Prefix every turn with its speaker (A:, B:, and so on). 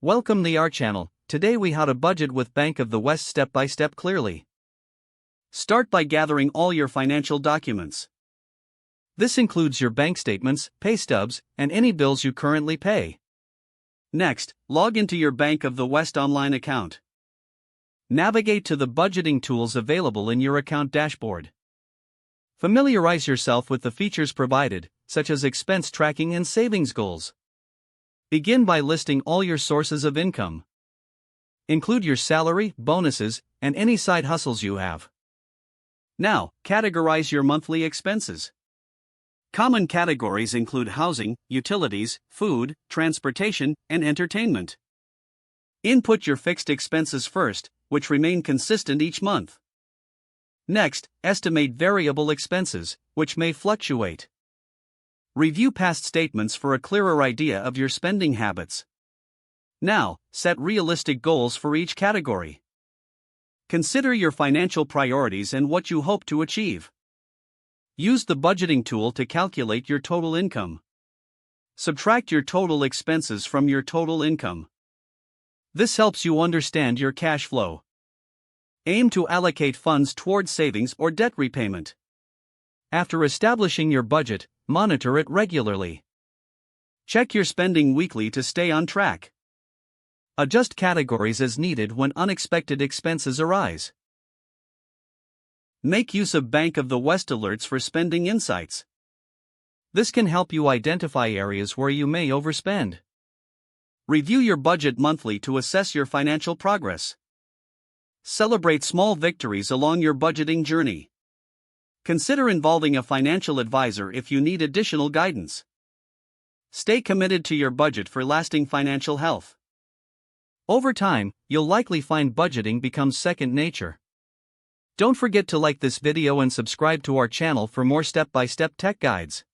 A: Welcome to our channel. Today we how to budget with Bank of the West step by step clearly. Start by gathering all your financial documents. This includes your bank statements, pay stubs, and any bills you currently pay. Next, log into your Bank of the West online account. Navigate to the budgeting tools available in your account dashboard. Familiarize yourself with the features provided, such as expense tracking and savings goals. Begin by listing all your sources of income. Include your salary, bonuses, and any side hustles you have. Now, categorize your monthly expenses. Common categories include housing, utilities, food, transportation, and entertainment. Input your fixed expenses first, which remain consistent each month. Next, estimate variable expenses, which may fluctuate. Review past statements for a clearer idea of your spending habits. Now, set realistic goals for each category. Consider your financial priorities and what you hope to achieve. Use the budgeting tool to calculate your total income. Subtract your total expenses from your total income. This helps you understand your cash flow. Aim to allocate funds towards savings or debt repayment. After establishing your budget, monitor it regularly. Check your spending weekly to stay on track. Adjust categories as needed when unexpected expenses arise. Make use of Bank of the West alerts for spending insights. This can help you identify areas where you may overspend. Review your budget monthly to assess your financial progress. Celebrate small victories along your budgeting journey. Consider involving a financial advisor if you need additional guidance. Stay committed to your budget for lasting financial health. Over time, you'll likely find budgeting becomes second nature. Don't forget to like this video and subscribe to our channel for more step-by-step tech guides.